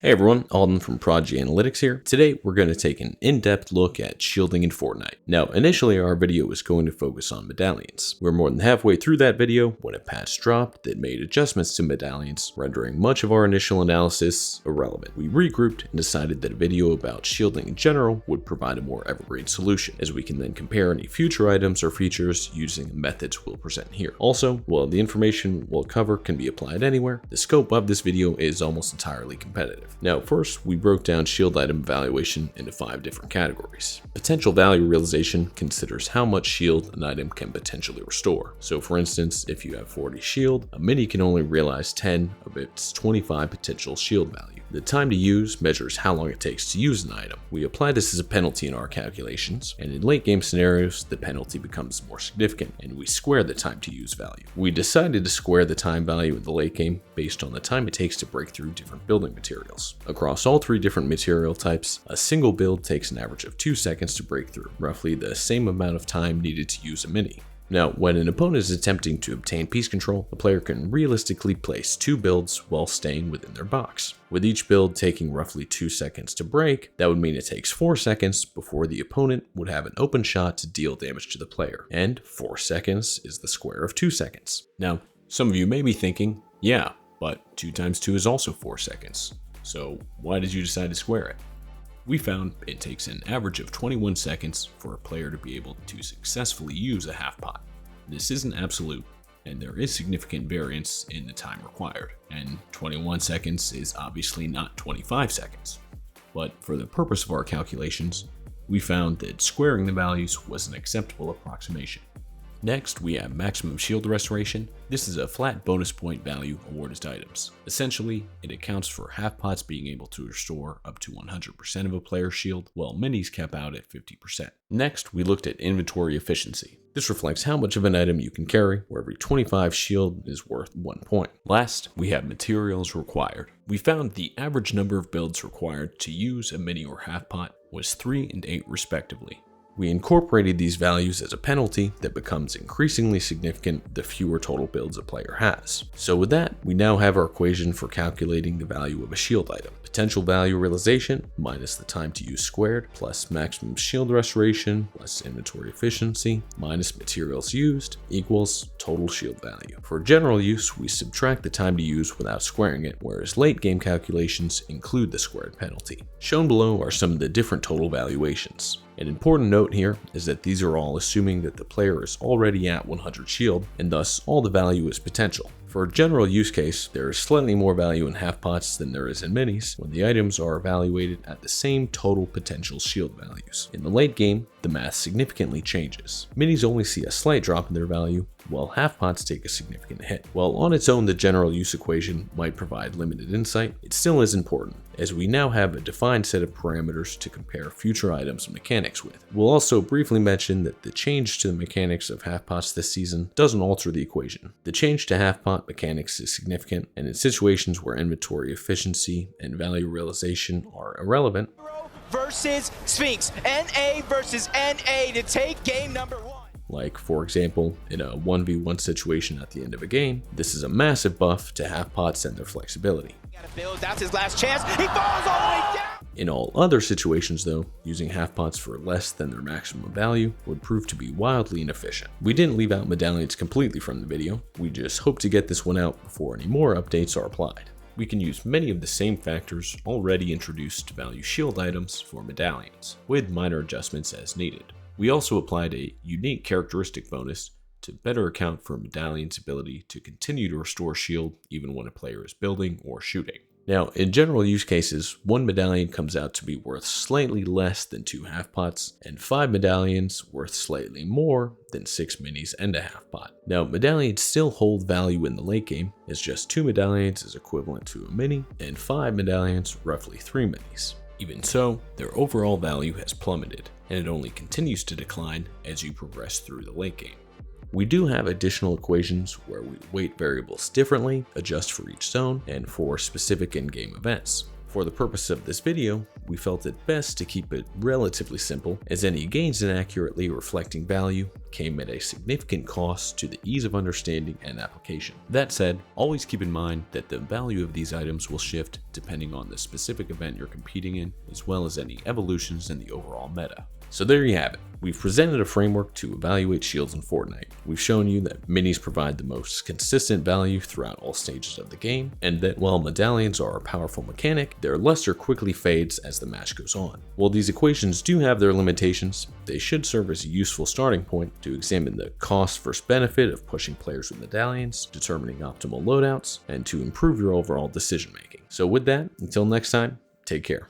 Hey everyone, Alden from Prodigy Analytics here. Today we're going to take an in-depth look at shielding in Fortnite. Now initially our video was going to focus on medallions. We're more than halfway through that video when a patch dropped that made adjustments to medallions, rendering much of our initial analysis irrelevant. We regrouped and decided that a video about shielding in general would provide a more evergreen solution, as we can then compare any future items or features using the methods we'll present here. Also, while the information we'll cover can be applied anywhere, the scope of this video is almost entirely competitive. Now first, we broke down shield item evaluation into 5 different categories. Potential value realization considers how much shield an item can potentially restore. So for instance, if you have 40 shield, a mini can only realize 10 of its 25 potential shield value. The time to use measures how long it takes to use an item. We apply this as a penalty in our calculations, and in late game scenarios, the penalty becomes more significant, and we square the time to use value. We decided to square the time value in the late game based on the time it takes to break through different building materials. Across all 3 different material types, a single build takes an average of 2 seconds to break through, roughly the same amount of time needed to use a mini. Now, when an opponent is attempting to obtain piece control, a player can realistically place 2 builds while staying within their box. With each build taking roughly 2 seconds to break, that would mean it takes 4 seconds before the opponent would have an open shot to deal damage to the player, and 4 seconds is the square of 2 seconds. Now, some of you may be thinking, yeah, but 2 times 2 is also 4 seconds, so why did you decide to square it? We found it takes an average of 21 seconds for a player to be able to successfully use a half pot. This isn't absolute, and there is significant variance in the time required, and 21 seconds is obviously not 25 seconds. But for the purpose of our calculations, we found that squaring the values was an acceptable approximation. Next, we have maximum shield restoration. This is a flat bonus point value awarded to items. Essentially, it accounts for half pots being able to restore up to 100% of a player's shield, while minis cap out at 50%. Next, we looked at inventory efficiency. This reflects how much of an item you can carry, where every 25 shield is worth 1 point. Last, we have materials required. We found the average number of builds required to use a mini or half pot was 3 and 8 respectively. We incorporated these values as a penalty that becomes increasingly significant the fewer total builds a player has. So with that, we now have our equation for calculating the value of a shield item. Potential value realization minus the time to use squared plus maximum shield restoration plus inventory efficiency minus materials used equals total shield value. For general use, we subtract the time to use without squaring it, whereas late game calculations include the squared penalty. Shown below are some of the different total valuations. An important note here is that these are all assuming that the player is already at 100 shield, and thus all the value is potential. For a general use case, there is slightly more value in half pots than there is in minis when the items are evaluated at the same total potential shield values. In the late game, the math significantly changes. Minis only see a slight drop in their value, while half pots take a significant hit. While on its own the general use equation might provide limited insight, it still is important, as we now have a defined set of parameters to compare future items and mechanics with. We'll also briefly mention that the change to the mechanics of half pots this season doesn't alter the equation. The change to half pot mechanics is significant, and in situations where inventory efficiency and value realization are irrelevant, versus Sphinx, NA versus NA to take game number 1. Like, for example, in a 1v1 situation at the end of a game, this is a massive buff to half pots and their flexibility. That's his last chance. He falls all the way down. In all other situations though, using half pots for less than their maximum value would prove to be wildly inefficient. We didn't leave out medallions completely from the video, we just hope to get this one out before any more updates are applied. We can use many of the same factors already introduced to value shield items for medallions, with minor adjustments as needed. We also applied a unique characteristic bonus to better account for a medallion's ability to continue to restore shield even when a player is building or shooting. Now, in general use cases, 1 medallion comes out to be worth slightly less than 2 half pots, and 5 medallions worth slightly more than 6 minis and a half pot. Now, medallions still hold value in the late game, as just 2 medallions is equivalent to a mini, and 5 medallions roughly 3 minis. Even so, their overall value has plummeted, and it only continues to decline as you progress through the late game. We do have additional equations where we weight variables differently, adjust for each zone, and for specific in-game events. For the purpose of this video, we felt it best to keep it relatively simple, as any gains in accurately reflecting value came at a significant cost to the ease of understanding and application. That said, always keep in mind that the value of these items will shift depending on the specific event you're competing in, as well as any evolutions in the overall meta. So there you have it. We've presented a framework to evaluate shields in Fortnite. We've shown you that minis provide the most consistent value throughout all stages of the game, and that while medallions are a powerful mechanic, their luster quickly fades as the match goes on. While these equations do have their limitations, they should serve as a useful starting point to examine the cost versus benefit of pushing players with medallions, determining optimal loadouts, and to improve your overall decision making. So with that, until next time, take care.